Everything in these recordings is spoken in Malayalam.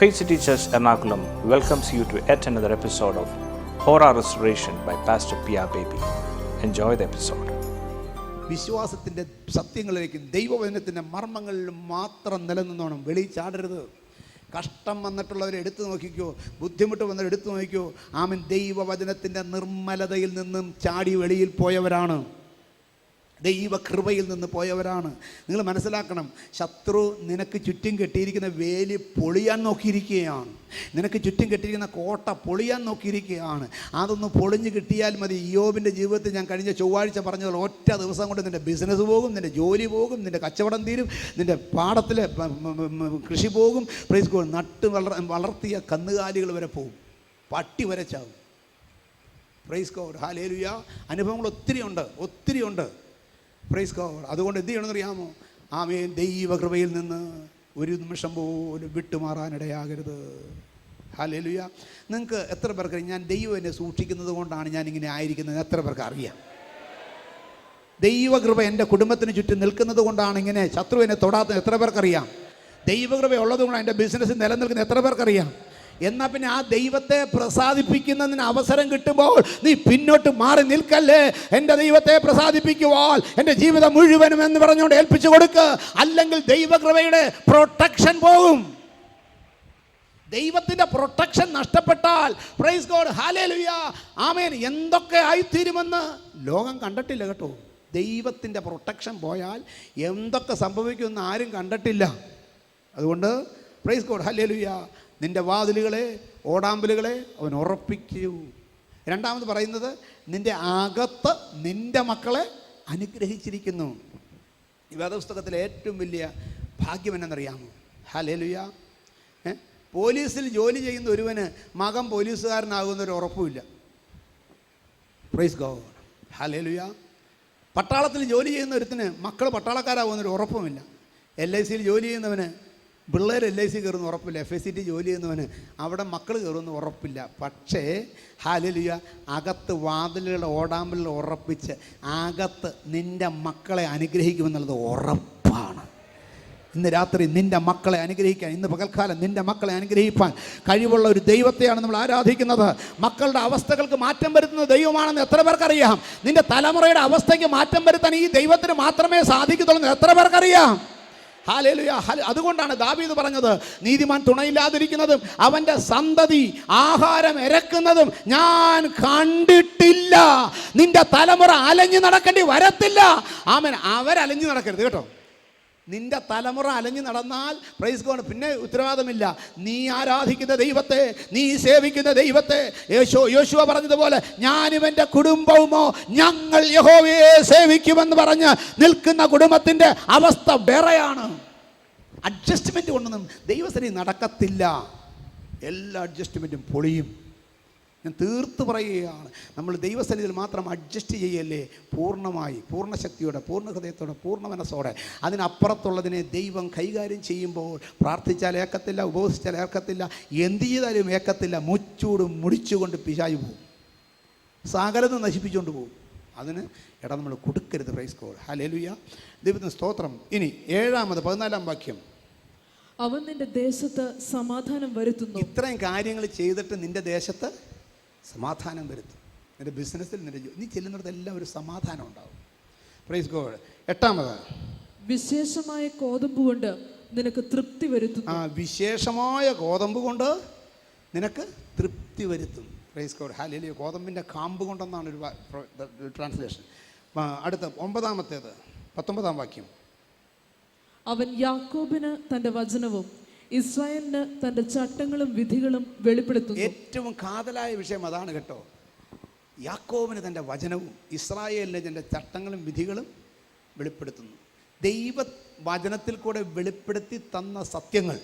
Faith City Church Ernakulam welcomes you to yet another episode of Hora Restoration by Pastor Pia Baby. Enjoy the episode. വിശ്വാസത്തിൻ്റെ സത്യങ്ങളിലേക്കും ദൈവവചനത്തിൻ്റെ മർമ്മങ്ങളിലും മാത്രം നിലനിന്നോണം, വെളി ചാടരുത്. കഷ്ടം വന്നിട്ടുള്ളവരെ എടുത്തു നോക്കിക്കോ, ബുദ്ധിമുട്ട് വന്നവരെ എടുത്തു നോക്കിക്കോ. ആമേൻ. ദൈവവചനത്തിൻ്റെ നിർമ്മലതയിൽ നിന്നും ചാടി വെളിയിൽ പോയവരാണ്, ദൈവകൃപയിൽ നിന്ന് പോയവരാണ്. നിങ്ങൾ മനസ്സിലാക്കണം, ശത്രു നിനക്ക് ചുറ്റും കെട്ടിയിരിക്കുന്ന വേലി പൊളിയാൻ നോക്കിയിരിക്കുകയാണ്, നിനക്ക് ചുറ്റും കെട്ടിയിരിക്കുന്ന കോട്ട പൊളിയാൻ നോക്കിയിരിക്കുകയാണ്. അതൊന്ന് പൊളിഞ്ഞ് കിട്ടിയാൽ മതി. ഇയ്യോബിൻ്റെ ജീവിതത്തിൽ ഞാൻ കഴിഞ്ഞ ചൊവ്വാഴ്ച പറഞ്ഞതുപോലെ ഒറ്റ ദിവസം കൊണ്ട് നിൻ്റെ ബിസിനസ് പോകും, നിൻ്റെ ജോലി പോകും, നിൻ്റെ കച്ചവടം തീരും, നിൻ്റെ പാടത്തിലെ കൃഷി പോകും. Praise God. നട്ട് വളർത്തിയ കന്നുകാലികൾ വരെ പോകും, പട്ടി വരെ ചാവും. Price God. ഹല്ലേലൂയ. അനുഭവങ്ങൾ ഒത്തിരി ഉണ്ട്. Praise God. അതുകൊണ്ട് എന്ത് ചെയ്യണമെന്ന് അറിയാമോ? ആമേൻ. ദൈവകൃപയിൽ നിന്ന് ഒരു നിമിഷം പോലും വിട്ടുമാറാനിടയാകരുത്. ഹല്ലേലൂയ. നിങ്ങൾക്ക് എത്ര പേർക്ക് ഞാൻ ദൈവം എന്നെ സൂക്ഷിക്കുന്നത് കൊണ്ടാണ് ഞാനിങ്ങനെ ആയിരിക്കുന്നത്? എത്ര പേർക്ക് അറിയാം? ദൈവകൃപ എൻ്റെ കുടുംബത്തിന് ചുറ്റും നിൽക്കുന്നത് കൊണ്ടാണ് ഇങ്ങനെ ശത്രു എന്നെ തൊടാത്തത്. എത്ര പേർക്കറിയാം? ദൈവകൃപ ഉള്ളത് കൊണ്ടാണ് എൻ്റെ ബിസിനസ് നിലനിൽക്കുന്നത്. എത്ര പേർക്കറിയാം? എന്നാൽ പിന്നെ ആ ദൈവത്തെ പ്രസാദിപ്പിക്കുന്നതിന് അവസരം കിട്ടുമ്പോൾ നീ പിന്നോട്ട് മാറി നിൽക്കല്ലേ. എൻ്റെ ദൈവത്തെ പ്രസാദിപ്പിക്കുവാൻ എൻ്റെ ജീവിതം മുഴുവനും എന്ന് പറഞ്ഞുകൊണ്ട് ഏൽപ്പിച്ചു കൊടുക്കുക. അല്ലെങ്കിൽ ദൈവകൃപയുടെ പ്രൊട്ടക്ഷൻ പോകും. ദൈവത്തിൻ്റെ പ്രൊട്ടക്ഷൻ നഷ്ടപ്പെട്ടാൽ, പ്രൈസ് ഗോഡ്, ഹല്ലേലൂയ, ആമേൻ, എന്തൊക്കെ ആയിത്തീരുമെന്ന് ലോകം കണ്ടിട്ടില്ല കേട്ടോ. ദൈവത്തിൻ്റെ പ്രൊട്ടക്ഷൻ പോയാൽ എന്തൊക്കെ സംഭവിക്കുമെന്ന് ആരും കണ്ടിട്ടില്ല. അതുകൊണ്ട് പ്രൈസ് ഗോഡ്, ഹല്ലേലൂയ, നിൻ്റെ വാതിലുകളെ, ഓടാമ്പലുകളെ അവൻ ഉറപ്പിക്കൂ. രണ്ടാമത് പറയുന്നത്, നിൻ്റെ അകത്ത് നിൻ്റെ മക്കളെ അനുഗ്രഹിച്ചിരിക്കുന്നു. ഈ വേദപുസ്തകത്തിലെ ഏറ്റവും വലിയ ഭാഗ്യം എന്നറിയാമോ? ഹല്ലേലൂയ. പോലീസിൽ ജോലി ചെയ്യുന്ന ഒരുവന് മകൻ പോലീസുകാരനാകുന്നൊരു ഉറപ്പുമില്ല. Praise God. ഹല്ലേലൂയ. പട്ടാളത്തിൽ ജോലി ചെയ്യുന്ന ഒരുത്തിന് മക്കൾ പട്ടാളക്കാരാകുന്നൊരു ഉറപ്പുമില്ല. LICയിൽ ജോലി ചെയ്യുന്നവന് പിള്ളേർ LIC കയറുന്ന ഉറപ്പില്ല. FSCT ജോലി ചെയ്യുന്നവന് അവിടെ മക്കൾ കയറുന്ന ഉറപ്പില്ല. പക്ഷേ ഹല്ലേലൂയ, അകത്ത് വാതിലുകളുടെ ഓടാമ്പലിൽ ഉറപ്പിച്ച് അകത്ത് നിൻ്റെ മക്കളെ അനുഗ്രഹിക്കുമെന്നുള്ളത് ഉറപ്പാണ്. ഇന്ന് രാത്രി നിൻ്റെ മക്കളെ അനുഗ്രഹിക്കാൻ, ഇന്ന് പകൽക്കാലം നിൻ്റെ മക്കളെ അനുഗ്രഹിക്കാൻ കഴിവുള്ള ഒരു ദൈവത്തെയാണ് നമ്മൾ ആരാധിക്കുന്നത്. മക്കളുടെ അവസ്ഥകൾക്ക് മാറ്റം വരുത്തുന്ന ദൈവമാണെന്ന് എത്ര പേർക്കറിയാം? നിൻ്റെ തലമുറയുടെ അവസ്ഥയ്ക്ക് മാറ്റം വരുത്താൻ ഈ ദൈവത്തിന് മാത്രമേ സാധിക്കത്തുള്ളൂ. എത്ര പേർക്കറിയാം? ഹല്ലേലൂയ. അതുകൊണ്ടാണ് ദാവീദ് പറഞ്ഞത്, നീതിമാൻ തുണയില്ലാതിരിക്കുന്നതും അവൻ്റെ സന്തതി ആഹാരം ഇരക്കുന്നതും ഞാൻ കണ്ടിട്ടില്ല. നിന്റെ തലമുറ അലഞ്ഞു നടക്കേണ്ടി വരത്തില്ല. ആമേൻ. അവരലഞ്ഞു നടക്കരുത് കേട്ടോ. നിന്റെ തലമുറ അലഞ്ഞു നടന്നാൽ, പ്രൈസ് ഗോഡ്, പിന്നെ ഉത്തരവാദിത്തമില്ല. നീ ആരാധിക്കുന്ന ദൈവത്തെ, നീ സേവിക്കുന്ന ദൈവത്തെ, യോശുവ പറഞ്ഞതുപോലെ ഞാനിവൻ്റെ കുടുംബവുമോ ഞങ്ങൾ യഹോവയെ സേവിക്കുമെന്ന് പറഞ്ഞ് നിൽക്കുന്ന കുടുംബത്തിൻ്റെ അവസ്ഥ വേറെയാണ്. അഡ്ജസ്റ്റ്മെൻറ്റ് കൊണ്ടൊന്നും ദൈവസേന നടക്കത്തില്ല. എല്ലാ അഡ്ജസ്റ്റ്മെൻറ്റും പൊളിയും. ഞാൻ തീർത്ത് പറയുകയാണ്, നമ്മൾ ദൈവസന്നിധിയിൽ മാത്രം അഡ്ജസ്റ്റ് ചെയ്യല്ലേ, പൂർണ്ണമായി, പൂർണ്ണശക്തിയോടെ, പൂർണ്ണ ഹൃദയത്തോടെ, പൂർണ്ണ മനസ്സോടെ. അതിനപ്പുറത്തുള്ളതിനെ ദൈവം കൈകാര്യം ചെയ്യുമ്പോൾ പ്രാർത്ഥിച്ചാൽ ഏക്കത്തില്ല, ഉപവസിച്ചാൽ ഏക്കത്തില്ല, എന്ത് ചെയ്താലും ഏക്കത്തില്ല. മുച്ചൂടും മുടിച്ചുകൊണ്ട് പിശാച് പോകും, സകലതും നശിപ്പിച്ചുകൊണ്ട് പോകും. അതിന് നമ്മൾ കൊടുക്കരുത്. Price God. ഹല്ലേലൂയ. ദൈവത്തിന് സ്തോത്രം. ഇനി 14 വാക്യം, അവൻ നിന്റെ ദേശത്ത് സമാധാനം വരുത്തുന്നു. ഇത്രയും കാര്യങ്ങൾ ചെയ്തിട്ട് നിന്റെ ദേശത്ത് സമാധാനം വരുത്തും. നിന്റെ ബിസിനസ്സിൽ, നീ ചെല്ലുന്നിടത്തെല്ലാം ഒരു സമാധാനം ഉണ്ടാവും. Praise God. 8, വിശേഷമായ കോതമ്പ് കൊണ്ട് നിനക്ക് തൃപ്തി വരുത്തുന്നു. വിശേഷമായ കോതമ്പ് കൊണ്ട് നിനക്ക് തൃപ്തി വരുത്തും. Price God. ഹല്ലേലൂയ. കോതമ്പിൻ്റെ കാമ്പ് കൊണ്ടെന്നാണ് ഒരു ട്രാൻസ്ലേഷൻ. അടുത്ത 19 വാക്യം, അവൻ യാക്കോബിന് തൻ്റെ വചനവും ഇസ്രായേലിന് തൻ്റെ ചട്ടങ്ങളും വിധികളും വെളിപ്പെടുത്തുന്നു. ഏറ്റവും കാതലായ വിഷയം അതാണ് കേട്ടോ. യാക്കോബിന് തൻ്റെ വചനവും ഇസ്രായേലിന് തൻ്റെ ചട്ടങ്ങളും വിധികളും വെളിപ്പെടുത്തുന്നു. ദൈവ വചനത്തിൽ കൂടെ വെളിപ്പെടുത്തി തന്ന സത്യങ്ങൾ,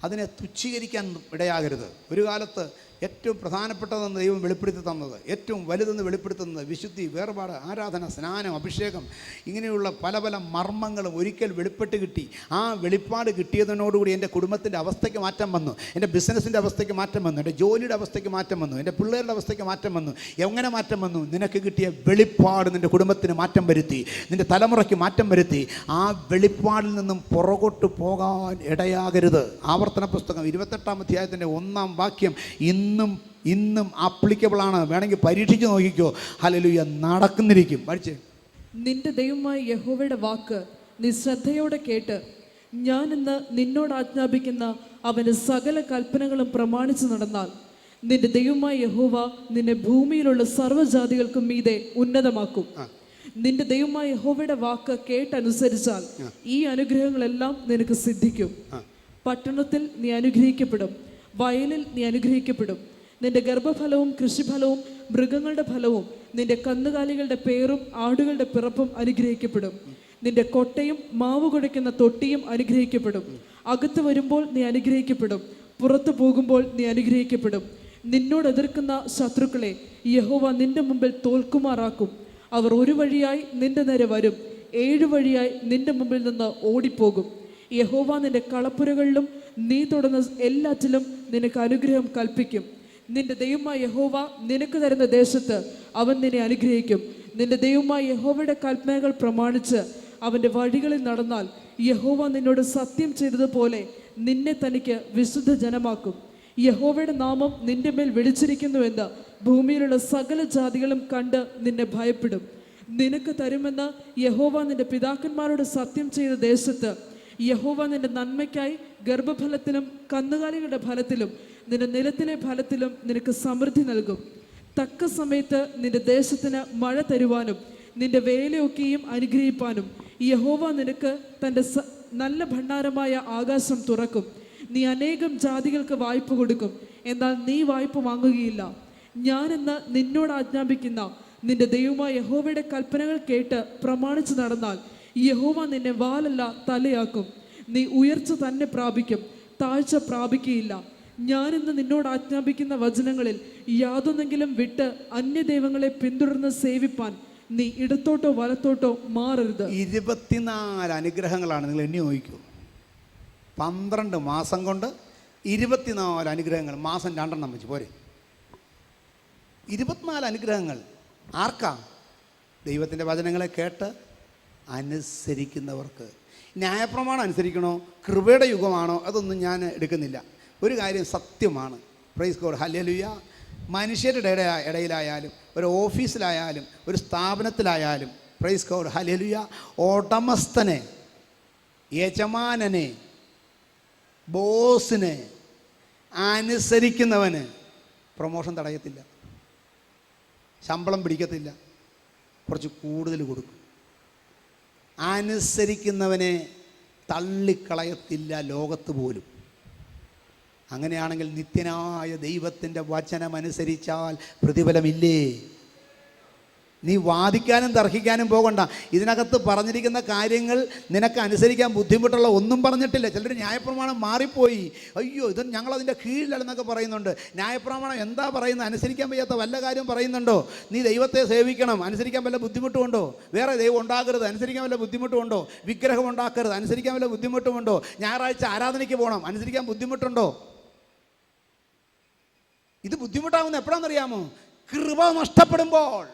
അതിനെ തുച്ഛീകരിക്കാൻ ഇടയാകരുത്. ഒരു കാലത്ത് ഏറ്റവും പ്രധാനപ്പെട്ടതെന്ന് ദൈവം വെളിപ്പെടുത്തി തന്നത്, ഏറ്റവും വലുതെന്ന് വെളിപ്പെടുത്തുന്നത് വിശുദ്ധി, വേർപാട്, ആരാധന, സ്നാനം, അഭിഷേകം, ഇങ്ങനെയുള്ള പല പല മർമ്മങ്ങളും ഒരിക്കൽ വെളിപ്പെട്ട് കിട്ടി. ആ വെളിപ്പാട് കിട്ടിയതിനോടുകൂടി എൻ്റെ കുടുംബത്തിൻ്റെ അവസ്ഥയ്ക്ക് മാറ്റം വന്നു, എൻ്റെ ബിസിനസ്സിൻ്റെ അവസ്ഥയ്ക്ക് മാറ്റം വന്നു, എൻ്റെ ജോലിയുടെ അവസ്ഥയ്ക്ക് മാറ്റം വന്നു, എൻ്റെ പിള്ളേരുടെ അവസ്ഥയ്ക്ക് മാറ്റം വന്നു. എങ്ങനെ മാറ്റം വന്നു? നിനക്ക് കിട്ടിയ വെളിപ്പാട് നിൻ്റെ കുടുംബത്തിന് മാറ്റം വരുത്തി, നിൻ്റെ തലമുറയ്ക്ക് മാറ്റം വരുത്തി. ആ വെളിപ്പാടിൽ നിന്നും പുറകോട്ട് പോകാൻ ഇടയാകരുത്. ആവർത്തന പുസ്തകം 28-ാം അധ്യായത്തിൻ്റെ 1-ാം വാക്യം ഇന്നും ആപ്ലിക്കബിളാണ്. വേണമെങ്കിൽ പരീക്ഷിച്ച് നോക്കിക്കോ. ഹല്ലേലൂയ, നടക്കുന്നിരിക്കും. പഠിച്ച്, നിന്റെ ദൈവമായ യഹോവയുടെ വാക്ക് നീ ശ്രദ്ധയോടെ കേട്ട് ഞാൻ ഇന്ന് നിന്നോട് ആജ്ഞാപിക്കുന്ന അവന്റെ സകല കൽപ്പനകളും പ്രമാണിച്ചു നടന്നാൽ നിന്റെ ദൈവമായ യഹോവ നിന്നെ ഭൂമിയിലുള്ള സർവ്വജാതികൾക്കും മീതെ ഉന്നതമാക്കും. നിന്റെ ദൈവമായ യഹോവയുടെ വാക്ക് കേട്ടനുസരിച്ചാൽ ഈ അനുഗ്രഹങ്ങളെല്ലാം നിനക്ക് സിദ്ധിക്കും. പട്ടണത്തിൽ നീ അനുഗ്രഹിക്കപ്പെടും, വയലിൽ നീ അനുഗ്രഹിക്കപ്പെടും. നിന്റെ ഗർഭഫലവും കൃഷിഫലവും മൃഗങ്ങളുടെ ഫലവും നിന്റെ കന്നുകാലികളുടെ പേറും ആടുകളുടെ പിറപ്പും അനുഗ്രഹിക്കപ്പെടും. നിന്റെ കൊട്ടയും മാവ് കുഴയ്ക്കുന്ന തൊട്ടിയും അനുഗ്രഹിക്കപ്പെടും. അകത്ത് വരുമ്പോൾ നീ അനുഗ്രഹിക്കപ്പെടും, പുറത്തു പോകുമ്പോൾ നീ അനുഗ്രഹിക്കപ്പെടും. നിന്നോട് എതിർക്കുന്ന ശത്രുക്കളെ യഹോവ നിന്റെ മുമ്പിൽ തോൽക്കുമാറാക്കും. അവർ ഒരു വഴിയായി നിന്റെ നേരെ വരും, 7 വഴിയായി നിന്റെ മുമ്പിൽ നിന്ന് ഓടിപ്പോകും. യഹോവ നിന്റെ കളപ്പുരകളിലും നീ തൊടുന്ന എല്ലാറ്റിലും നിനക്ക് അനുഗ്രഹം കൽപ്പിക്കും. നിന്റെ ദൈവമായ യഹോവ നിനക്ക് തരുന്ന ദേശത്ത് അവൻ നിന്നെ അനുഗ്രഹിക്കും. നിന്റെ ദൈവമായ യഹോവയുടെ കൽപ്പനകൾ പ്രമാണിച്ച് അവൻ്റെ വഴികളിൽ നടന്നാൽ യഹോവ നിന്നോട് സത്യം ചെയ്തതുപോലെ നിന്നെ തനിക്ക് വിശുദ്ധ ജനമാക്കും. യഹോവയുടെ നാമം നിന്റെ മേൽ വിളിച്ചിരിക്കുന്നുവെന്ന് ഭൂമിയിലുള്ള സകല ജാതികളും കണ്ട് നിന്നെ ഭയപ്പെടും. നിനക്ക് തരുമെന്ന് യഹോവ നിന്റെ പിതാക്കന്മാരോട് സത്യം ചെയ്ത ദേശത്ത് യഹോവ നിന്റെ നന്മയ്ക്കായി ഗർഭഫലത്തിലും കന്നുകാലികളുടെ ഫലത്തിലും നിന്റെ നിലത്തിലെ ഫലത്തിലും നിനക്ക് സമൃദ്ധി നൽകും. തക്ക സമയത്ത് നിന്റെ ദേശത്തിന് മഴ തരുവാനും നിന്റെ വേലയൊക്കെയും അനുഗ്രഹിപ്പാനും യഹോവ നിനക്ക് തൻ്റെ നല്ല ഭണ്ഡാരമായ ആകാശം തുറക്കും. നീ അനേകം ജാതികൾക്ക് വായ്പ കൊടുക്കും, എന്നാൽ നീ വായ്പ വാങ്ങുകയില്ല. ഞാനെന്ന് നിന്നോട് ആജ്ഞാപിക്കുന്ന നിന്റെ ദൈവമായ യഹോവയുടെ കൽപ്പനകൾ കേട്ട് പ്രമാണിച്ചു നടന്നാൽ യഹോവ നിന്നെ വാലല്ല തലയാക്കും. നീ ഉയർച്ച തന്നെ പ്രാപിക്കും, താഴ്ച പ്രാപിക്കുകയില്ല. ഞാനിന്ന് നിന്നോട് ആജ്ഞാപിക്കുന്ന വചനങ്ങളിൽ യാതൊന്നെങ്കിലും വിട്ട് അന്യദൈവങ്ങളെ പിന്തുടർന്ന് സേവിപ്പാൻ നീ ഇടത്തോട്ടോ വലത്തോട്ടോ മാറരുത്. 24 അനുഗ്രഹങ്ങളാണ്. നിങ്ങൾ എണ്ണി നോക്കൂ. 12 മാസം കൊണ്ട് 24 അനുഗ്രഹങ്ങൾ. മാസം 2 വെച്ച് പോരെ. 24 അനുഗ്രഹങ്ങൾ ആർക്കാ? ദൈവത്തിൻ്റെ വചനങ്ങളെ കേട്ട് അനുസരിക്കുന്നവർക്ക്. ന്യായപ്രമാണം അനുസരിക്കണോ, കൃപയുടെ യുഗമാണോ, അതൊന്നും ഞാൻ എടുക്കുന്നില്ല. ഒരു കാര്യം സത്യമാണ്. Price God, hallelujah. മനുഷ്യരുടെ ഇടയിലായാലും ഒരു ഓഫീസിലായാലും ഒരു സ്ഥാപനത്തിലായാലും പ്രൈസ് ഗോഡ്, ഹല്ലേലൂയ, ഉടമസ്ഥനെ, യജമാനനെ, ബോസിനെ അനുസരിക്കുന്നവന് പ്രൊമോഷൻ തടയത്തില്ല, ശമ്പളം പിടിക്കത്തില്ല, കുറച്ച് കൂടുതൽ കൊടുക്കും. അനുസരിക്കുന്നവനെ തള്ളിക്കളയത്തില്ല ലോകത്ത് പോലും. അങ്ങനെയാണെങ്കിൽ നിത്യനായ ദൈവത്തിൻ്റെ വചനമനുസരിച്ചാൽ പ്രതിഫലമില്ലേ? നീ വാദിക്കാനും തർക്കിക്കാനും പോകണ്ട. ഇതിനകത്ത് പറഞ്ഞിരിക്കുന്ന കാര്യങ്ങൾ നിനക്ക് അനുസരിക്കാൻ ബുദ്ധിമുട്ടുള്ള ഒന്നും പറഞ്ഞിട്ടില്ല. ചിലർ ന്യായപ്രമാണം മാറിപ്പോയി, അയ്യോ ഇത് ഞങ്ങളതിൻ്റെ കീഴിലല്ലെന്നൊക്കെ പറയുന്നുണ്ട്. ന്യായപ്രമാണം എന്താ പറയുന്നത്? അനുസരിക്കാൻ വയ്യാത്ത വല്ല കാര്യം പറയുന്നുണ്ടോ? നീ ദൈവത്തെ സേവിക്കണം, അനുസരിക്കാൻ വല്ല ബുദ്ധിമുട്ടുമുണ്ടോ? വേറെ ദൈവം ഉണ്ടാകരുത്, അനുസരിക്കാൻ വല്ല ബുദ്ധിമുട്ടുമുണ്ടോ? വിഗ്രഹം ഉണ്ടാക്കരുത്, അനുസരിക്കാൻ വല്ല ബുദ്ധിമുട്ടുമുണ്ടോ? ഞായറാഴ്ച ആരാധനയ്ക്ക് പോകണം, അനുസരിക്കാൻ ബുദ്ധിമുട്ടുണ്ടോ? ഇത് ബുദ്ധിമുട്ടാവുന്ന എപ്പോഴാണെന്നറിയാമോ? കൃപ നഷ്ടപ്പെടുമ്പോൾ,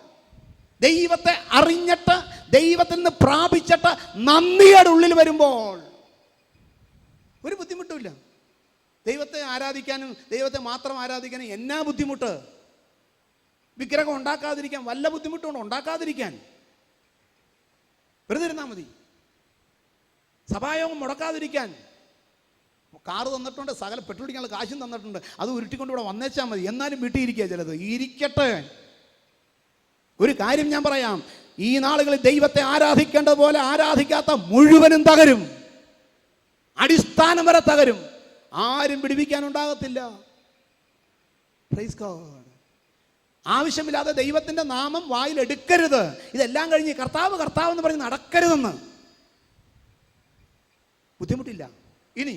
ദൈവത്തെ അറിഞ്ഞിട്ട് ദൈവത്തിൽ നിന്ന് പ്രാപിച്ചിട്ട് നന്ദിയുടെ ഉള്ളിൽ വരുമ്പോൾ ഒരു ബുദ്ധിമുട്ടുമില്ല. ദൈവത്തെ ആരാധിക്കാനും ദൈവത്തെ മാത്രം ആരാധിക്കാനും എന്നാ ബുദ്ധിമുട്ട്? വിഗ്രഹം ഉണ്ടാക്കാതിരിക്കാൻ വല്ല ബുദ്ധിമുട്ടുണ്ടോ? ഉണ്ടാക്കാതിരിക്കാൻ വെറുതെ ഇരുന്നാൽ മതി. സഭായോഗം മുടക്കാതിരിക്കാൻ കാറ് തന്നിട്ടുണ്ട്, സകല പെട്രോൾ അടിക്കാനുള്ള കാശും തന്നിട്ടുണ്ട്, അത് ഉരുട്ടിക്കൊണ്ട് ഇവിടെ വന്നേച്ചാൽ മതി. എന്നാലും വീട്ടിലിരിക്കുക. ചിലത് ഇരിക്കട്ടെ. ഒരു കാര്യം ഞാൻ പറയാം, ഈ നാളുകളിൽ ദൈവത്തെ ആരാധിക്കേണ്ടതുപോലെ ആരാധിക്കാത്ത മുഴുവനും തകരും, അടിസ്ഥാനം വരെ തകരും. ആരും പിടിപ്പിക്കാനുണ്ടാകത്തില്ല. Praise God. ആവശ്യമില്ലാതെ ദൈവത്തിൻ്റെ നാമം വായിൽ എടുക്കരുത്. ഇതെല്ലാം കഴിഞ്ഞ് കർത്താവ് കർത്താവ് എന്ന് പറഞ്ഞ് നടക്കരുതെന്ന്. ബുദ്ധിമുട്ടില്ല. ഇനി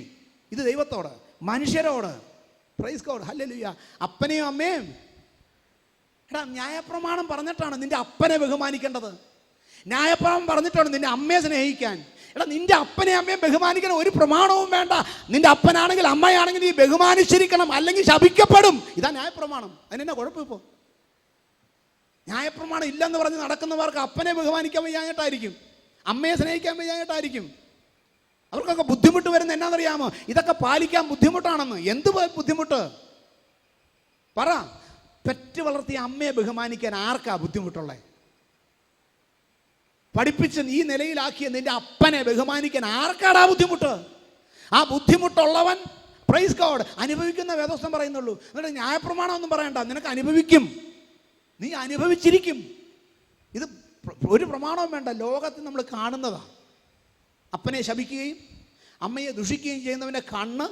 ഇത് ദൈവത്തോട്, മനുഷ്യരോട് പ്രൈസ് ഗോഡ്, ഹല്ലേലൂയ. അപ്പനെയും അമ്മയും എടാ ന്യായപ്രമാണം പറഞ്ഞിട്ടാണ് നിന്റെ അപ്പനെ ബഹുമാനിക്കേണ്ടത്. ന്യായപ്രമാണം പറഞ്ഞിട്ടാണ് നിന്റെ അമ്മയെ സ്നേഹിക്കാൻ. എടാ നിന്റെ അപ്പനെ അമ്മയെ ബഹുമാനിക്കാൻ ഒരു പ്രമാണവും വേണ്ട. നിന്റെ അപ്പനാണെങ്കിൽ അമ്മയാണെങ്കിൽ നീ ബഹുമാനിച്ചിരിക്കണം, അല്ലെങ്കിൽ ശപിക്കപ്പെടും. ഇതാ ന്യായപ്രമാണം. അതിനെന്നാ കുഴപ്പം? ഇപ്പോൾ ന്യായപ്രമാണം ഇല്ലെന്ന് പറഞ്ഞ് നടക്കുന്നവർക്ക് അപ്പനെ ബഹുമാനിക്കാൻ വയ്യാഞ്ഞിട്ടായിരിക്കും, അമ്മയെ സ്നേഹിക്കാൻ വയ്യാഞ്ഞിട്ടായിരിക്കും. അവർക്കൊക്കെ ബുദ്ധിമുട്ട് വരുന്ന എന്നാണെന്നറിയാമോ? ഇതൊക്കെ പാലിക്കാൻ ബുദ്ധിമുട്ടാണെന്ന്. എന്ത് ബുദ്ധിമുട്ട് പറ? പെറ്റ് വളർത്തിയ അമ്മയെ ബഹുമാനിക്കാൻ ആർക്കാ ബുദ്ധിമുട്ടുള്ളത്? പഠിപ്പിച്ച് ഈ നിലയിലാക്കിയ നിന്റെ അപ്പനെ ബഹുമാനിക്കാൻ ആർക്കാടാ ബുദ്ധിമുട്ട്? ആ ബുദ്ധിമുട്ടുള്ളവൻ പ്രൈസ് ഗോഡ് അനുഭവിക്കുന്ന വേദോസ്തം പറയുന്നുള്ളൂ. എന്നിട്ട് ന്യായപ്രമാണം ഒന്നും പറയണ്ട, നിനക്ക് അനുഭവിക്കും, നീ അനുഭവിച്ചിരിക്കും. ഇത് ഒരു പ്രമാണവും വേണ്ട, ലോകത്തിൽ നമ്മൾ കാണുന്നതാ. അപ്പനെ ശപിക്കുകയും അമ്മയെ ദുഷിക്കുകയും ചെയ്യുന്നവൻ്റെ കണ്ണ്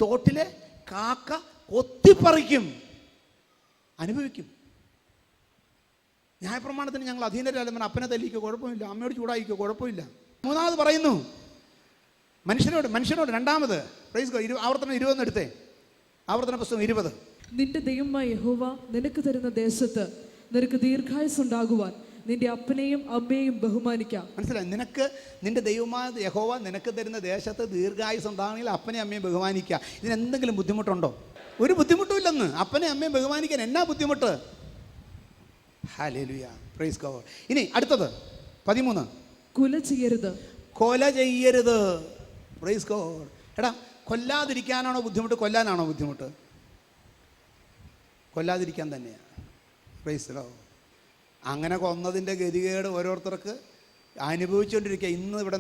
തോട്ടിലെ കാക്ക കൊത്തിപ്പറിക്കും, അനുഭവിക്കും. ന്യായപ്രമാണത്തിന് ഞങ്ങൾ അധീനരല്ല. അപ്പനെ തല്ലിക്കോ കുഴപ്പമില്ല, അമ്മയോട് ചൂടായിക്കോ കുഴപ്പമില്ല. മൂന്നാമത് പറയുന്നു മനുഷ്യനോട് രണ്ടാമത് പ്രൈസ് ഗോഡ് ആവർത്തനം 20 എടുത്തേ. ആവർത്തന പുസ്തകം 20. നിന്റെ ദൈവമായ യഹോവ നിനക്ക് തരുന്ന ദേശത്ത് നിനക്ക് ദീർഘായുസ് ഉണ്ടാകുവാൻ നിന്റെ അപ്പനെയും അമ്മയെയും ബഹുമാനിക്കാം. മനസ്സിലായി? നിനക്ക് നിന്റെ ദൈവമായ യഹോവ നിനക്ക് തരുന്ന ദേശത്ത് ദീർഘായുസ് ഉണ്ടാകണമെങ്കിൽ അപ്പനെയും അമ്മയും ബഹുമാനിക്കുക. ഇതിനെന്തെങ്കിലും ബുദ്ധിമുട്ടുണ്ടോ? ഒരു ബുദ്ധിമുട്ടും ഇല്ലെന്ന്. അപ്പനെയും അമ്മയും ബഹുമാനിക്കാൻ എന്നാ ബുദ്ധിമുട്ട്? Hallelujah, praise God. ഇനി അടുത്തത് 13. കൊല ചെയ്യരുത്. കൊല ചെയ്യരുത്. Praise God. എടാ കൊല്ലാതിരിക്കാനാണോ ബുദ്ധിമുട്ട്, കൊല്ലാനാണോ ബുദ്ധിമുട്ട്? കൊല്ലാതിരിക്കാൻ തന്നെയാണ്. Praise God. അങ്ങനെ കൊന്നതിൻ്റെ ഗതികേട് ഓരോരുത്തർക്ക് അനുഭവിച്ചുകൊണ്ടിരിക്കുക. ഇന്ന് ഇവിടെ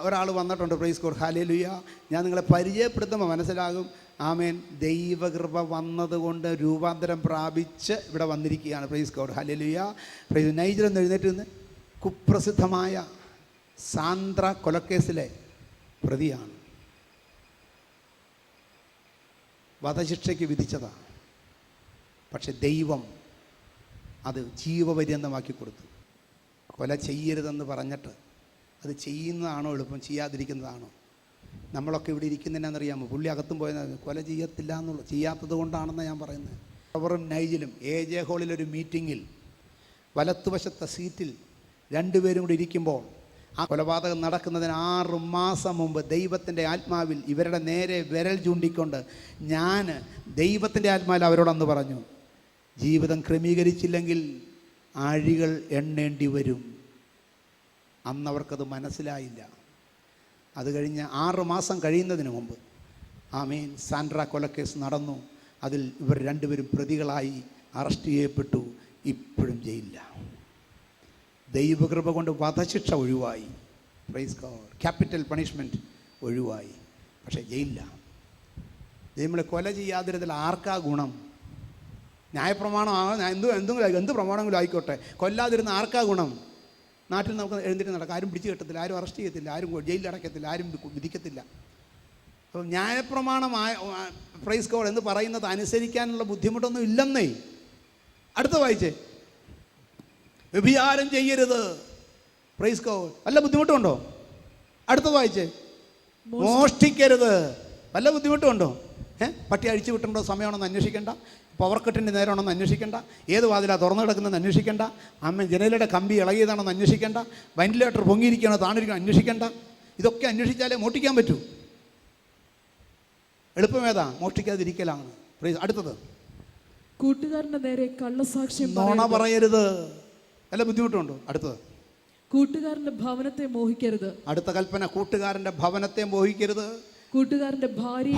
ഒരാൾ വന്നിട്ടുണ്ട്. Price God, hallelujah. ഞാൻ നിങ്ങളെ പരിചയപ്പെടുത്തുമ്പോൾ മനസ്സിലാകും. ആമേൻ. ദൈവകൃപ വന്നതുകൊണ്ട് രൂപാന്തരം പ്രാപിച്ച് ഇവിടെ വന്നിരിക്കുകയാണ്. Price God, hallelujah. പ്രൈസ്. നൈജറിൽ നിന്ന് എഴുന്നേറ്റ് നിന്ന് കുപ്രസിദ്ധമായ സാന്ദ്ര കൊലക്കേസിലെ പ്രതിയാണ്. വധശിക്ഷയ്ക്ക് വിധിച്ചതാണ്. പക്ഷെ ദൈവം അത് ജീവപര്യന്തമാക്കി കൊടുത്തു. കൊല ചെയ്യരുതെന്ന് പറഞ്ഞിട്ട് അത് ചെയ്യുന്നതാണോ എളുപ്പം, ചെയ്യാതിരിക്കുന്നതാണോ? നമ്മളൊക്കെ ഇവിടെ ഇരിക്കുന്നതിനാണെന്നറിയാമോ? പുള്ളി അകത്തും പോയത് കൊല ചെയ്യത്തില്ല എന്നുള്ള ചെയ്യാത്തത് കൊണ്ടാണെന്ന് ഞാൻ പറയുന്നത്. അവറും നൈജിലും AJ ഹാളിലൊരു മീറ്റിങ്ങിൽ വലത്തുവശത്തെ സീറ്റിൽ രണ്ടുപേരും കൂടി ഇരിക്കുമ്പോൾ ആ കൊലപാതകം നടക്കുന്നതിന് 6 മാസം മുമ്പ് ദൈവത്തിൻ്റെ ആത്മാവിൽ ഇവരുടെ നേരെ വിരൽ ചൂണ്ടിക്കൊണ്ട് ഞാൻ ദൈവത്തിൻ്റെ ആത്മാവിൽ അവരോടന്ന് പറഞ്ഞു, ജീവിതം ക്രമീകരിച്ചില്ലെങ്കിൽ ആഴികൾ എണ്ണേണ്ടി വരും. അന്നവർക്കത് മനസ്സിലായില്ല. അത് കഴിഞ്ഞ് 6 മാസം കഴിയുന്നതിന് മുമ്പ് ആമേൻ സാൻഡ്ര കൊലക്കേസ് നടന്നു. അതിൽ ഇവർ രണ്ടുപേരും പ്രതികളായി അറസ്റ്റ് ചെയ്യപ്പെട്ടു. ഇപ്പോഴും ജയിലില്ല. ദൈവകൃപ കൊണ്ട് വധശിക്ഷ ഒഴിവായി. Praise God. ക്യാപിറ്റൽ പണിഷ്മെൻറ്റ് ഒഴിവായി. പക്ഷേ ജയിലില്ല. നമ്മൾ കൊല ചെയ്യാതിരുന്നതിൽ ആർക്കാ ഗുണം? ന്യായപ്രമാണം എന്ത് പ്രമാണമെങ്കിലും ആയിക്കോട്ടെ, കൊല്ലാതിരുന്ന ആർക്കാ ഗുണം? നാട്ടിൽ നമുക്ക് എഴുന്നേറ്റ് നടക്കാം. ആരും പിടിച്ചു കെട്ടത്തില്ല, ആരും അറസ്റ്റ് ചെയ്യത്തില്ല, ആരും ജയിലിൽ അടയ്ക്കത്തില്ല, ആരും വിധിക്കത്തില്ല. അപ്പം ന്യായപ്രമാണമായ പ്രൈസ് ഗോഡ് എന്ന് പറയുന്നത് അനുസരിക്കാനുള്ള ബുദ്ധിമുട്ടൊന്നും ഇല്ലെന്നേ. അടുത്ത വായിച്ചേ. വ്യഭിചാരം ചെയ്യരുത്. Praise God. വല്ല ബുദ്ധിമുട്ടുണ്ടോ? അടുത്ത വായിച്ചേ. മോഷ്ടിക്കരുത്. വല്ല ബുദ്ധിമുട്ടുണ്ടോ? പട്ടി അഴിച്ചു വിട്ടുണ്ടോ സമയമാണെന്ന് അന്വേഷിക്കേണ്ട. പവർ കട്ടിൻ്റെ നേരമാണെന്ന് അന്വേഷിക്കേണ്ട. ഏത് വാതിലാണ് തുറന്നു കിടക്കുന്നതെന്ന് അന്വേഷിക്കേണ്ട. അമ്മ ജനലയുടെ കമ്പി ഇളകിയതാണെന്ന് അന്വേഷിക്കേണ്ട. വെന്റിലേറ്റർ പൊങ്ങിയിരിക്കണോ താണിരിക്കണോ അന്വേഷിക്കേണ്ട. ഇതൊക്കെ അന്വേഷിച്ചാലേ മോഷ്ടിക്കാൻ പറ്റൂ. എളുപ്പമേതാ? മോഷ്ടിക്കാതിരിക്കലാണ്. അടുത്തത്. കൂട്ടുകാരന്റെ നേരെ കള്ളസാക്ഷ്യം നോണ പറയരുത്. വല്ല ബുദ്ധിമുട്ടുണ്ടോ? അടുത്തത്. കൂട്ടുകാരന്റെ ഭവനത്തെ മോഹിക്കരുത്. അടുത്ത കൽപ്പന. കൂട്ടുകാരന്റെ ഭവനത്തെ മോഹിക്കരുത്. കൂട്ടുകാരന്റെ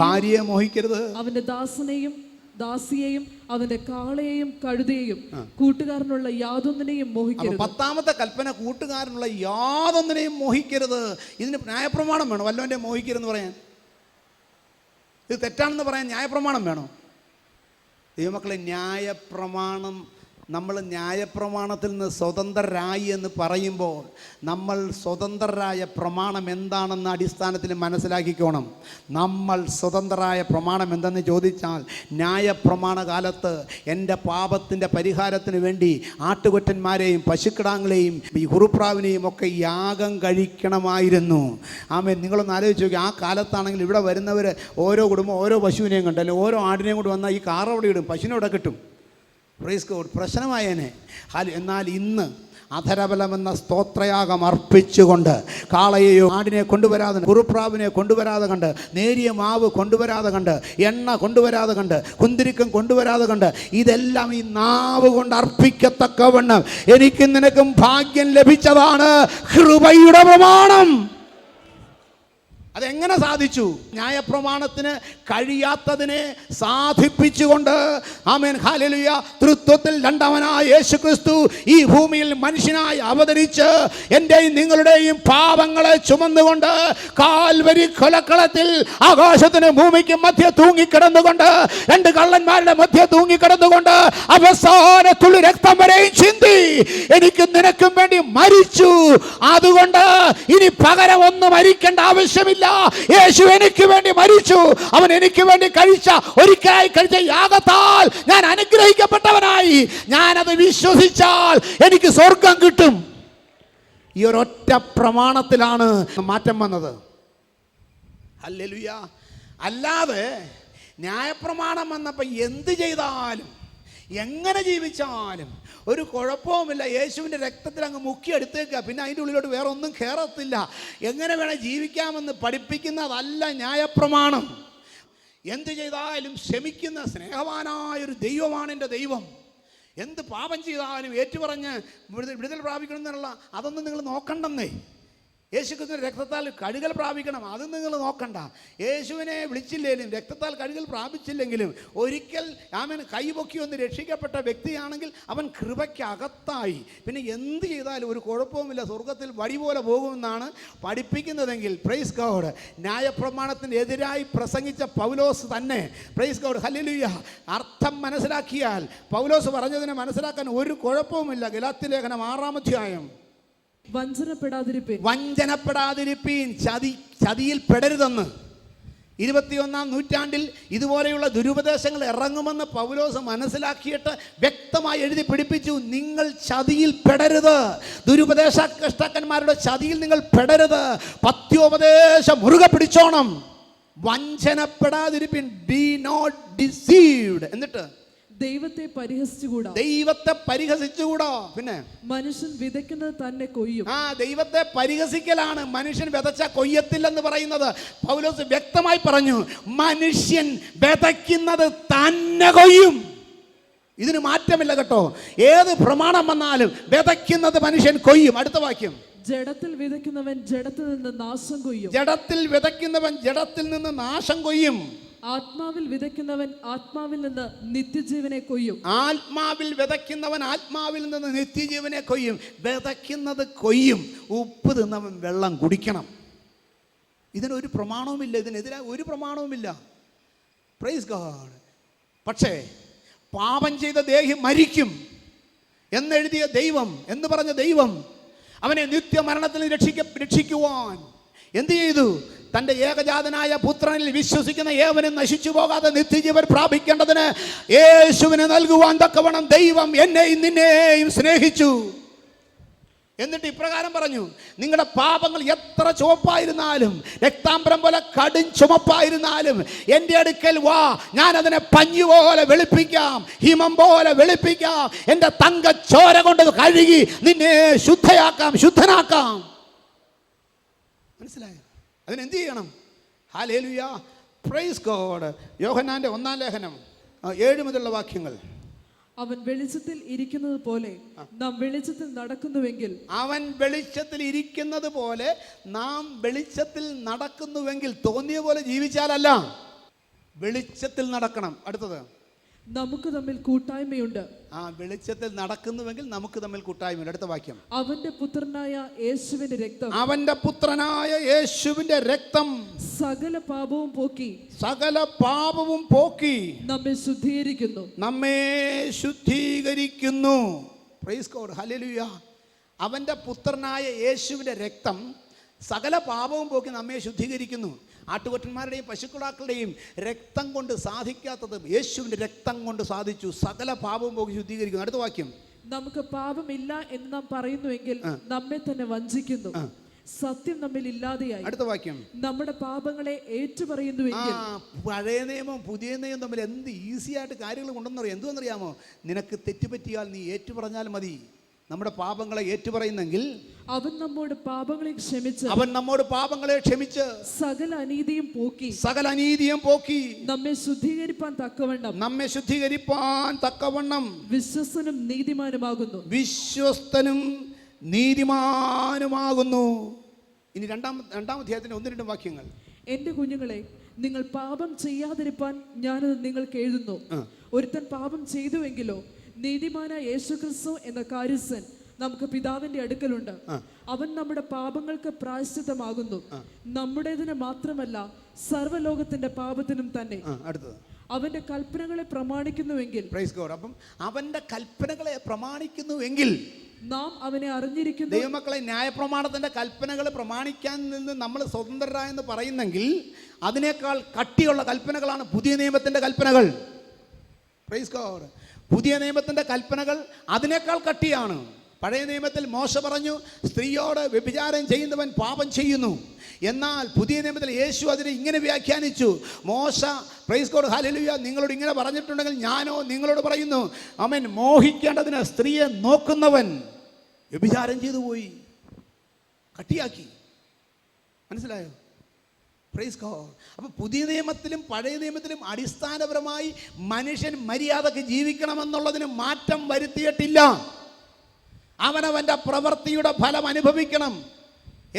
ഭാര്യയെ മോഹിക്കരുത്. അവന്റെ ദാസനെയും ദാസിയെയും അവന്റെ കാളയെയും കഴുതയെയും കൂട്ടുകാരനുള്ള യാതൊന്നിനെയും മോഹിക്കരുത്. 10ാമത്തെ കൽപ്പന കൂട്ടുകാരനുള്ള യാതൊന്നിനെയും മോഹിക്കരുത്. ഇതിന് ന്യായപ്രമാണം വേണോ? വല്ലവൻ്റെ മോഹിക്കരുതെന്ന് പറയാൻ? ഇത് തെറ്റാണെന്ന് പറയാൻ ന്യായപ്രമാണം വേണോ? ദൈവമക്കളെ, ന്യായപ്രമാണം നമ്മൾ ന്യായപ്രമാണത്തിൽ നിന്ന് സ്വതന്ത്രരായി എന്ന് പറയുമ്പോൾ നമ്മൾ സ്വതന്ത്രരായ പ്രമാണം എന്താണെന്ന അടിസ്ഥാനത്തിൽ മനസ്സിലാക്കിക്കോണം. നമ്മൾ സ്വതന്ത്രരായ പ്രമാണം എന്തെന്ന് ചോദിച്ചാൽ, ന്യായപ്രമാണ കാലത്ത് എൻ്റെ പാപത്തിൻ്റെ പരിഹാരത്തിന് വേണ്ടി ആട്ടുകൊറ്റന്മാരെയും പശുക്കിടാങ്ങളെയും ഈ കുറുപ്രാവിനെയും ഒക്കെ യാഗം കഴിക്കണമായിരുന്നു. ആമേൻ. നിങ്ങളൊന്ന് ആലോചിച്ച് നോക്കി, ആ കാലത്താണെങ്കിൽ ഇവിടെ വരുന്നവർ ഓരോ കുടുംബം ഓരോ പശുവിനെയും കണ്ട്, അല്ലെങ്കിൽ ഓരോ ആടിനെയും കൂടി വന്നാൽ ഈ കാറവിടെ ഇടും, പശുവിനെ ഇവിടെ കിട്ടും. Praise God. പ്രശ്നമായേനെ. എന്നാൽ ഇന്ന് അധരബലമെന്ന സ്തോത്രയാഗം അർപ്പിച്ചുകൊണ്ട് കാളയെയോ ആടിനെ കൊണ്ടുവരാതെ, കുറുപ്രാവിനെ കൊണ്ടുവരാതെ കണ്ട്, നേരിയ മാവ് കൊണ്ടുവരാതെ കണ്ട്, എണ്ണ കൊണ്ടുവരാതെ കണ്ട്, കുന്തിരിക്കം കൊണ്ടുവരാതെ കണ്ട്, ഇതെല്ലാം ഈ നാവ് കൊണ്ട് അർപ്പിക്കത്തക്കവണ്ണം എനിക്കും നിനക്കും ഭാഗ്യം ലഭിച്ചതാണ് കൃപയുടെ പ്രമാണം. അതെങ്ങനെ സാധിച്ചു? ന്യായപ്രമാണത്തിന് കഴിയാത്തതിനെ സാധിപ്പിച്ചുകൊണ്ട്, ആമേൻ, ഹല്ലേലൂയ, തൃത്വത്തിൽ രണ്ടാമനായ യേശുക്രിസ്തു ഈ ഭൂമിയിൽ മനുഷ്യനായി അവതരിച്ച് എൻ്റെയും നിങ്ങളുടെയും പാപങ്ങളെ ചുമന്നുകൊണ്ട് കാൽവരി കൊലക്കളത്തിൽ ആകാശത്തിന് ഭൂമിക്ക് മധ്യ തൂങ്ങിക്കിടന്നുകൊണ്ട്, രണ്ട് കള്ളന്മാരുടെ മധ്യ തൂങ്ങിക്കിടന്നുകൊണ്ട് അവസാന തുള്ളി രക്തം വരെയും ചിന്തി എനിക്കും നിനക്കും വേണ്ടി മരിച്ചു. അതുകൊണ്ട് ഇനി പകരം ഒന്നും മരിക്കേണ്ട ആവശ്യമില്ല. യേശു എനിക്ക് വേണ്ടി മരിച്ചു. അവൻ എനിക്ക് വേണ്ടി ഒരിക്കലായി കഴിച്ച യാഗത്താൽ ഞാൻ അനുഗ്രഹിക്കപ്പെട്ടവനായി. ഞാനത് വിശ്വസിച്ചാൽ എനിക്ക് സ്വർഗം കിട്ടും. ഈ ഒരൊറ്റ പ്രമാണത്തിലാണ് മാറ്റം വന്നത്. ഹല്ലേലൂയ. അല്ലാതെ ന്യായപ്രമാണം വന്നപ്പോൾ എന്ത് ചെയ്താലും എങ്ങനെ ജീവിച്ചാലും ഒരു കുഴപ്പവുമില്ല, യേശുവിൻ്റെ രക്തത്തിൽ അങ്ങ് മുക്കിയെടുത്തേക്കുക, പിന്നെ അതിൻ്റെ ഉള്ളിലോട്ട് വേറെ ഒന്നും കയറത്തില്ല, എങ്ങനെ വേണം ജീവിക്കാമെന്ന് പഠിപ്പിക്കുന്നതല്ല ന്യായപ്രമാണം. എന്ത് ചെയ്താലും ക്ഷമിക്കുന്ന സ്നേഹവാനായൊരു ദൈവമാണ് എൻ്റെ ദൈവം. എന്ത് പാപം ചെയ്താലും ഏറ്റുപറഞ്ഞ് വിടുതൽ പ്രാപിക്കണം എന്നുള്ള അതൊന്നും നിങ്ങൾ നോക്കണ്ടെന്നേ. യേശുക്രിസ്തുവിന്റെ രക്തത്താൽ കഴുകൽ പ്രാപിക്കണം, അത് നിങ്ങൾ നോക്കണ്ട. യേശുവിനെ വിളിച്ചില്ലെങ്കിലും രക്തത്താൽ കഴുകൽ പ്രാപിച്ചില്ലെങ്കിലും ഒരിക്കൽ ആമേൻ കൈപൊക്കി ഒന്ന് രക്ഷിക്കപ്പെട്ട വ്യക്തിയാണെങ്കിൽ അവൻ കൃപയ്ക്കകത്തായി. പിന്നെ എന്ത് ചെയ്താലും ഒരു കുഴപ്പവുമില്ല, സ്വർഗത്തിൽ വഴി പോലെ പോകുമെന്നാണ് പഠിപ്പിക്കുന്നതെങ്കിൽ, പ്രൈസ് ഗോഡ്, ന്യായപ്രമാണത്തിന് എതിരായി പ്രസംഗിച്ച പൗലോസ് തന്നെ, പ്രൈസ് ഗോഡ്, ഹല്ലേലൂയ, അർത്ഥം മനസ്സിലാക്കിയാൽ പൗലോസ് പറഞ്ഞതിനെ മനസ്സിലാക്കാൻ ഒരു കുഴപ്പവുമില്ല. ഗലാത്യ ലേഖനം 6-ാം അധ്യായം. വഞ്ചനപ്പെടാതിരിപ്പീൻ, ചതിയിൽ പെടരുതെന്ന്. 21-ാം നൂറ്റാണ്ടിൽ ഇതുപോലെയുള്ള ദുരുപദേശങ്ങൾ ഇറങ്ങുമെന്ന് പൗലോസ് മനസ്സിലാക്കിയിട്ട് വ്യക്തമായി എഴുതി പിടിപ്പിച്ചു. നിങ്ങൾ ചതിയിൽ പെടരുത്, ദുരുപദേശകർത്താക്കന്മാരുടെ ചതിയിൽ നിങ്ങൾ പെടരുത്, പത്യോപദേശം മുറുകെ പിടിച്ചോണം. വഞ്ചനപ്പെടാതിരിപ്പീൻ, ബി നോട്ട് ഡിസീവ്ഡ്. എന്നിട്ട് ദൈവത്തെ പരിഹസിച്ചുകൂടാ. പിന്നെ മനുഷ്യൻ വിതയ്ക്കുന്നത് തന്നെ കൊയ്യും. ദൈവത്തെ പരിഹസിക്കലാണ് മനുഷ്യൻ വിതച്ച കൊയ്യത്തില്ലെന്ന് പറയുന്നത്. പൗലോസ് വ്യക്തമായി പറഞ്ഞു, മനുഷ്യൻ വിതയ്ക്കുന്നത് തന്നെ കൊയ്യും. ഇതിന് മാറ്റമില്ല കേട്ടോ. ഏത് പ്രമാണം വന്നാലും വിതയ്ക്കുന്നത് മനുഷ്യൻ കൊയ്യും. അടുത്ത വാക്യം, ജഡത്തിൽ വിതയ്ക്കുന്നവൻ ജഡത്തിൽ നിന്ന് നാശം കൊയ്യും. ജഡത്തിൽ വിതയ്ക്കുന്നവൻ ജഡത്തിൽ നിന്ന് നാശം കൊയ്യും. ആത്മാവിൽ വിതയ്ക്കുന്നവൻ ആത്മാവിൽ നിന്ന് നിത്യജീവനെ കൊയ്യും. ആത്മാവിൽ വിതയ്ക്കുന്നവൻ ആത്മാവിൽ നിന്ന് നിത്യജീവനെ കൊയ്യും. വിതയ്ക്കുന്നത് കൊയ്യും. ഉപ്പ് തിന്നവൻ വെള്ളം കുടിക്കണം. ഇതിനൊരു പ്രമാണവുമില്ല, ഇതിനെതിരായ ഒരു പ്രമാണവുമില്ല. Praise God. പക്ഷേ പാപം ചെയ്ത ദേഹി മരിക്കും എന്നെഴുതിയ ദൈവം, എന്ന് പറഞ്ഞ ദൈവം അവനെ നിത്യമരണത്തിൽ രക്ഷിക്കുവാൻ എന്ത് ചെയ്തു? തൻ്റെ ഏകജാതനായ പുത്രനിൽ വിശ്വസിക്കുന്ന ഏവനും നശിച്ചു പോകാതെ നിത്യജീവൻ പ്രാപിക്കേണ്ടതിന് യേശുവിനെ നൽകുവാൻ തക്കവണ്ണം ദൈവം എന്നെയും നിന്നെയും സ്നേഹിച്ചു. എന്നിട്ട് ഇപ്രകാരം പറഞ്ഞു, നിങ്ങളുടെ പാപങ്ങൾ എത്ര ചുവപ്പായിരുന്നാലും, രക്താംബരം പോലെ കടും ചുമപ്പായിരുന്നാലും എൻ്റെ അടുക്കൽ വാ, ഞാൻ അതിനെ പഞ്ഞുപോലെ വെളുപ്പിക്കാം, ഹിമം പോലെ വെളുപ്പിക്കാം, എൻ്റെ തങ്കച്ചോര കൊണ്ട് കഴുകി നിന്നെ ശുദ്ധനാക്കാം. മനസ്സിലായോ? അതിനെന്ത് ചെയ്യണം? Hallelujah, praise God. യോഹന്നാന്റെ 1-ാം ലേഖനം 7 മുതലുള്ള വാക്യങ്ങൾ. അവൻ വെളിച്ചത്തിൽ ഇരിക്കുന്നത് പോലെ നാം വെളിച്ചത്തിൽ നടക്കുന്നുവെങ്കിൽ, അവൻ വെളിച്ചത്തിൽ ഇരിക്കുന്നത് പോലെ നാം വെളിച്ചത്തിൽ നടക്കുന്നുവെങ്കിൽ, തോന്നിയ പോലെ ജീവിച്ചാലല്ല, വെളിച്ചത്തിൽ നടക്കണം. അടുത്തത്, നമുക്ക് തമ്മിൽ കൂട്ടായ്മയുണ്ട്. ആ വെളിച്ചത്തിൽ നടക്കുന്നുവെങ്കിൽ നമുക്ക് തമ്മിൽ കൂട്ടായ്മയുണ്ട്. അടുത്ത വാക്യം. അവന്റെ പുത്രനായ യേശുവിന്റെ രക്തം, അവന്റെ പുത്രനായ യേശുവിന്റെ രക്തം സകല പാപവും പോക്കി, സകല പാപവും പോക്കി നമ്മെ ശുദ്ധീകരിക്കുന്നു. നമ്മെ ശുദ്ധീകരിക്കുന്നു. Price God, hallelujah. അവന്റെ പുത്രനായ യേശുവിന്റെ രക്തം സകല പാപവും പോക്കി നമ്മെ ശുദ്ധീകരിക്കുന്നു. ആട്ടുകൊറ്റന്മാരുടെയും പശുക്കിടാക്കളുടെയും രക്തം കൊണ്ട് സാധിക്കാത്തതും യേശുവിൻ്റെ രക്തം കൊണ്ട് സാധിച്ചു. സകല പാപവും പോക്കി ശുദ്ധീകരിക്കുന്നു. അടുത്ത വാക്യം. നമുക്ക് പാപമില്ല എന്ന് നാം പറയുന്നുവെങ്കിൽ നമ്മെ തന്നെ വഞ്ചിക്കുന്നു, സത്യം നമ്മിൽ ഇല്ലാതെയായി. അടുത്ത വാക്യം. നമ്മുടെ പാപങ്ങളെ ഏറ്റുപറയുന്നുവെങ്കിൽ. പഴയ നിയമം പുതിയ നിയമം തമ്മിൽ എന്ത് ഈസി ആയിട്ട് കാര്യങ്ങൾ കൊണ്ടെന്നറിയാം. എന്തുവെന്നറിയാമോ? നിനക്ക് തെറ്റുപറ്റിയാൽ നീ ഏറ്റുപറഞ്ഞാൽ മതി. നമ്മുടെ പാപങ്ങളെ ഏറ്റുപറയുന്നെങ്കിൽ അവൻ നമ്മോട് പാപങ്ങളെ ക്ഷമിച്ച്, അവൻ നമ്മോട് പാപങ്ങളെ ക്ഷമിച്ച് സകല അനീതിയും പോക്കി, സകല അനീതിയും പോക്കി നമ്മെ ശുദ്ധീകരിപ്പാൻ തക്കവണ്ണം വിശ്വസ്തനും നീതിമാനുമാകുന്നു. വിശ്വസ്തനും നീതിമാനുമാകുന്നു. ഇനി രണ്ടാം അധ്യായത്തിന്റെ 1-2 വാക്യങ്ങൾ. എന്റെ കുഞ്ഞുങ്ങളെ, നിങ്ങൾ പാപം ചെയ്യാതിരിപ്പാൻ ഞാനത് നിങ്ങൾക്ക് എഴുതുന്നു. ഒരുത്തൻ പാപം ചെയ്തുവെങ്കിലോ നീതിമാനായ യേശുക്രിസ്തു എന്ന കാര്യസ്ഥൻ നമുക്ക് പിതാവിന്റെ അടുക്കലുണ്ട്. അവൻ നമ്മുടെ പാപങ്ങൾക്ക് പ്രായശ്ചിത്തമാകുന്നു, നമ്മുടേതിന് മാത്രമല്ല സർവ്വലോകത്തിന്റെ പാപത്തിനും തന്നെ. അടുത്തത്. അവന്റെ കൽപ്പനകളെ പ്രമാണിക്കുന്നുവെങ്കിൽ. Praise God. അപ്പം അവന്റെ കൽപ്പനകളെ പ്രമാണിക്കുന്നുവെങ്കിൽ നാം അവനെ അറിഞ്ഞിരിക്കുന്നു. ദൈവമക്കളെ, ന്യായപ്രമാണത്തിന്റെ കൽപ്പനകൾ പ്രമാണിക്കാൻ നിന്ന് നമ്മൾ സ്വതന്ത്രരായെന്ന് പറയുന്നെങ്കിൽ അതിനേക്കാൾ കട്ടിയുള്ള കൽപ്പനകളാണ് പുതിയ നിയമത്തിന്റെ കൽപ്പനകൾ. Praise God. പുതിയ നിയമത്തിന്റെ കൽപ്പനകൾ അതിനേക്കാൾ കട്ടിയാണ്. പഴയ നിയമത്തിൽ മോശ പറഞ്ഞു, സ്ത്രീയോട് വ്യഭിചാരം ചെയ്യുന്നവൻ പാപം ചെയ്യുന്നു. എന്നാൽ പുതിയ നിയമത്തിൽ യേശു അതിനെ ഇങ്ങനെ വ്യാഖ്യാനിച്ചു. മോശ, പ്രൈസ് ഗോഡ്, ഹല്ലേലൂയ, നിങ്ങളോട് ഇങ്ങനെ പറഞ്ഞിട്ടുണ്ടെങ്കിൽ ഞാനോ നിങ്ങളോട് പറയുന്നു, അവൻ മോഹിക്കേണ്ടതിന് സ്ത്രീയെ നോക്കുന്നവൻ വ്യഭിചാരം ചെയ്തു പോയി. കട്ടിയാക്കി. മനസ്സിലായോ? Praise God. അപ്പോൾ പുതിയ നിയമത്തിലും പഴയ നിയമത്തിലും അടിസ്ഥാനപരമായി മനുഷ്യൻ മര്യാദക്ക് ജീവിക്കണമെന്നുള്ളതിന് മാറ്റം വരുത്തിയിട്ടില്ല. അവനവൻ്റെ പ്രവൃത്തിയുടെ ഫലം അനുഭവിക്കണം.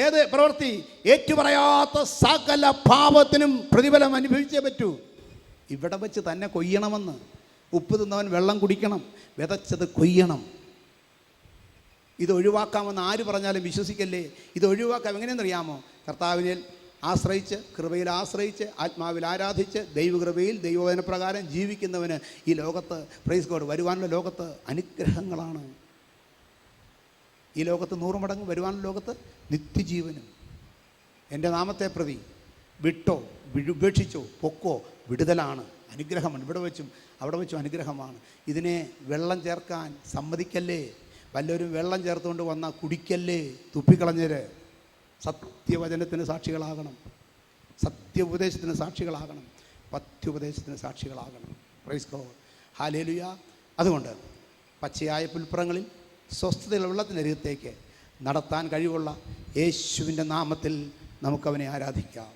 ഏത് പ്രവൃത്തി? ഏറ്റുപറയാത്ത സകല പാപത്തിനും പ്രതിഫലം അനുഭവിച്ചേ പറ്റൂ. ഇവിടെ വെച്ച് തന്നെ കൊയ്യണമെന്ന്. ഉപ്പ് തിന്നവൻ വെള്ളം കുടിക്കണം, വിതച്ചത് കൊയ്യണം. ഇത് ഒഴിവാക്കാമെന്ന് ആര് പറഞ്ഞാലും വിശ്വസിക്കല്ലേ. ഇത് ഒഴിവാക്കാം. എങ്ങനെയെന്നറിയാമോ? കർത്താവിനെ ആശ്രയിച്ച്, കൃപയിൽ ആശ്രയിച്ച്, ആത്മാവിൽ ആരാധിച്ച്, ദൈവകൃപയിൽ ദൈവവചനപ്രകാരം ജീവിക്കുന്നവന് ഈ ലോകത്ത്, പ്രൈസ് ഗോഡ്, വരുവാനുള്ള ലോകത്ത് അനുഗ്രഹങ്ങളാണ്. ഈ ലോകത്ത് 100 മടങ്ങ്, വരുവാനുള്ള ലോകത്ത് നിത്യജീവനും. എൻ്റെ നാമത്തെ പ്രതി വിട്ടോ, ഉപേക്ഷിച്ചോ, പൊക്കോ, വിടുതലാണ്, അനുഗ്രഹമാണ്. ഇവിടെ വെച്ചും അവിടെ വെച്ചും അനുഗ്രഹമാണ്. ഇതിനെ വെള്ളം ചേർക്കാൻ സമ്മതിക്കല്ലേ. വല്ലവരും വെള്ളം ചേർത്തുകൊണ്ട് വന്നാൽ കുടിക്കല്ലേ, തുപ്പിക്കളഞ്ഞേര്. സത്യവചനത്തിന് സാക്ഷികളാകണം, സത്യോപദേശത്തിന് സാക്ഷികളാകണം, പത്യോപദേശത്തിന് സാക്ഷികളാകണം. Praise God, hallelujah. അതുകൊണ്ട് പച്ചയായ പുൽപ്പുറങ്ങളിൽ സ്വസ്ഥതയുള്ള വെള്ളത്തിനരികത്തേക്ക് നടത്താൻ കഴിവുള്ള യേശുവിൻ്റെ നാമത്തിൽ നമുക്കവനെ ആരാധിക്കാം.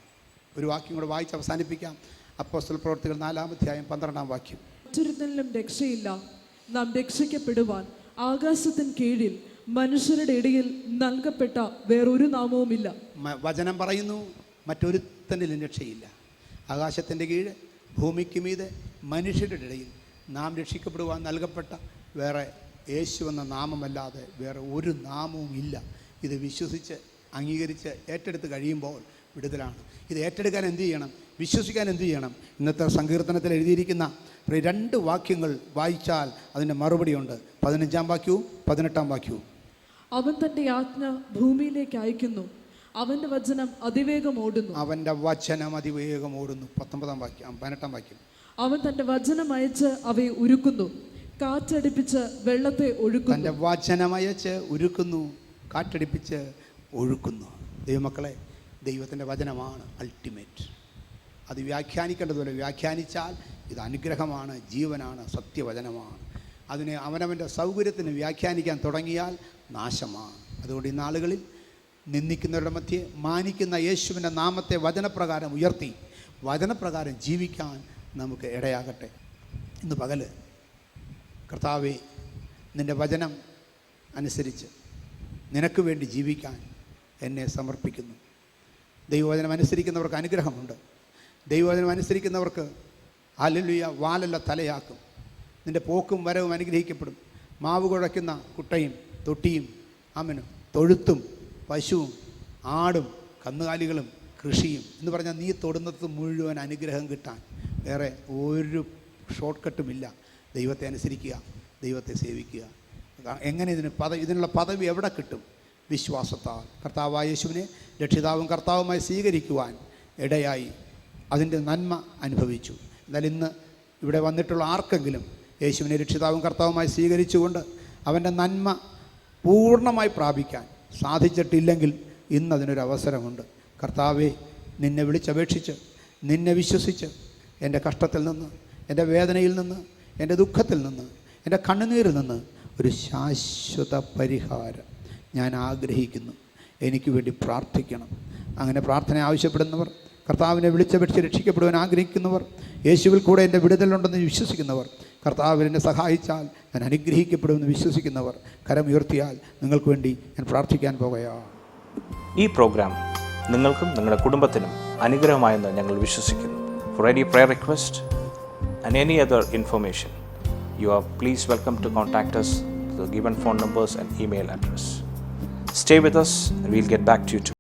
ഒരു വാക്യം കൂടെ വായിച്ച് അവസാനിപ്പിക്കാം. അപ്പോസ്തല പ്രവൃത്തികൾ 4-ാം അധ്യായം 12-ാം വാക്യം. മറ്റൊരുത്തനിലും രക്ഷയില്ല. നാം രക്ഷിക്കപ്പെടുവാൻ ആകാശത്തിന് കീഴിൽ മനുഷ്യരുടെ ഇടയിൽ നൽകപ്പെട്ട വേറൊരു നാമവുമില്ല. വചനം പറയുന്നു, മറ്റൊരുത്തനിലും രക്ഷയില്ല. ആകാശത്തിൻ്റെ കീഴ്, ഭൂമിക്ക് മീതെ, മനുഷ്യരുടെ ഇടയിൽ നാം രക്ഷിക്കപ്പെടുവാൻ നൽകപ്പെട്ട വേറെ യേശു എന്ന നാമമല്ലാതെ വേറെ ഒരു നാമവും ഇല്ല. ഇത് വിശ്വസിച്ച് അംഗീകരിച്ച് ഏറ്റെടുത്ത് കഴിയുമ്പോൾ വിടുതലാണ്. ഇത് ഏറ്റെടുക്കാൻ എന്ത് ചെയ്യണം? വിശ്വസിക്കാൻ എന്ത് ചെയ്യണം? ഇന്നത്തെ സങ്കീർത്തനത്തിൽ എഴുതിയിരിക്കുന്ന 2 വാക്യങ്ങൾ വായിച്ചാൽ അതിൻ്റെ മറുപടിയുണ്ട്. 15-ാം വാക്യവും 18-ാം വാക്യവും. അവൻ തൻ്റെ ആജ്ഞ ഭൂമിയിലേക്ക് അയക്കുന്നു, അവൻ്റെ വചനം അതിവേഗം ഓടുന്നു. അവൻ്റെ വചനം അതിവേഗം ഓടുന്നു. 19-ാം വാക്യം, 18-ാം വാക്യം. അവൻ തൻ്റെ വചനം അയച്ച് അവയെ ഉരുക്കുന്നു, കാറ്റടിപ്പിച്ച് വെള്ളത്തെ ഒഴുക്കുന്നു. തൻ്റെ വചനം അയച്ച് ഉരുക്കുന്നു, കാറ്റടിപ്പിച്ച് ഒഴുക്കുന്നു. ദൈവമക്കളെ, ദൈവത്തിൻ്റെ വചനമാണ് അൾട്ടിമേറ്റ്. അത് വ്യാഖ്യാനിക്കേണ്ടതുപോലെ വ്യാഖ്യാനിച്ചാൽ ഇത് അനുഗ്രഹമാണ്, ജീവനാണ്, സത്യവചനമാണ്. അതിനെ അവനവൻ്റെ സൗകര്യത്തിന് വ്യാഖ്യാനിക്കാൻ തുടങ്ങിയാൽ നാശമാണ്. അതുകൊണ്ട് ഈ നാളുകളിൽ നിന്ദിക്കുന്നവരുടെ മധ്യേ മാനിക്കുന്ന യേശുവിൻ്റെ നാമത്തെ വചനപ്രകാരം ഉയർത്തി വചനപ്രകാരം ജീവിക്കാൻ നമുക്ക് ഇടയാകട്ടെ. ഇന്ന് പകല് കർത്താവേ, നിൻ്റെ വചനം അനുസരിച്ച് നിനക്ക് വേണ്ടി ജീവിക്കാൻ എന്നെ സമർപ്പിക്കുന്നു. ദൈവവചനം അനുസരിക്കുന്നവർക്ക് അനുഗ്രഹമുണ്ട്. ദൈവവചനം അനുസരിക്കുന്നവർക്ക് ഹല്ലേലൂയ വാലല്ല തലയാക്കും. നിൻ്റെ പോക്കും വരവും അനുഗ്രഹിക്കപ്പെടും. മാവ് കുഴയ്ക്കുന്ന കുട്ടയും തൊട്ടിയും ആമേനും തൊഴുത്തും പശുവും ആടും കന്നുകാലികളും കൃഷിയും എന്ന് പറഞ്ഞാൽ നീ തൊടുന്നത് മുഴുവൻ അനുഗ്രഹം കിട്ടാൻ വേറെ ഒരു ഷോർട്ട് കട്ടുമില്ല. ദൈവത്തെ അനുസരിക്കുക, ദൈവത്തെ സേവിക്കുക. എങ്ങനെ ഇതിനുള്ള പദവി എവിടെ കിട്ടും? വിശ്വാസത്താൽ കർത്താവായ യേശുവിനെ രക്ഷിതാവും കർത്താവുമായി സ്വീകരിക്കുവാൻ ഇടയായി അതിൻ്റെ നന്മ അനുഭവിച്ചു. എന്നാൽ ഇന്ന് ഇവിടെ വന്നിട്ടുള്ള ആർക്കെങ്കിലും യേശുവിനെ രക്ഷിതാവും കർത്താവുമായി സ്വീകരിച്ചുകൊണ്ട് അവൻ്റെ നന്മ പൂർണ്ണമായി പ്രാപിക്കാൻ സാധിച്ചിട്ടില്ലെങ്കിൽ ഇന്നതിനൊരു അവസരമുണ്ട്. കർത്താവെ, നിന്നെ വിളിച്ചപേക്ഷിച്ച് നിന്നെ വിശ്വസിച്ച് എൻ്റെ കഷ്ടത്തിൽ നിന്ന്, എൻ്റെ വേദനയിൽ നിന്ന്, എൻ്റെ ദുഃഖത്തിൽ നിന്ന്, എൻ്റെ കണ്ണുനീരിൽ നിന്ന് ഒരു ശാശ്വത പരിഹാരം ഞാൻ ആഗ്രഹിക്കുന്നു. എനിക്ക് വേണ്ടി പ്രാർത്ഥിക്കണം. അങ്ങനെ പ്രാർത്ഥന ആവശ്യപ്പെടുന്നവർ, കർത്താവിനെ വിളിച്ചപേക്ഷിച്ച് രക്ഷിക്കപ്പെടുവാൻ ആഗ്രഹിക്കുന്നവർ, യേശുവിൽ കൂടെ എൻ്റെ വിടുതലുണ്ടെന്ന് വിശ്വസിക്കുന്നവർ, കർത്താവിനെ സഹായിച്ചാൽ ഞാൻ അനുഗ്രഹിക്കപ്പെടുമെന്ന് വിശ്വസിക്കുന്നവർ കരമുയർത്തിയാൽ നിങ്ങൾക്ക് വേണ്ടി ഞാൻ പ്രാർത്ഥിക്കാൻ പോകുകയാണ്. ഈ പ്രോഗ്രാം നിങ്ങൾക്കും നിങ്ങളുടെ കുടുംബത്തിനും അനുഗ്രഹമായെന്ന് ഞങ്ങൾ വിശ്വസിക്കുന്നു. For any prayer request and any other information, you are please welcome to contact us to the given phone numbers and email address. Stay with us and we'll get back to you tomorrow.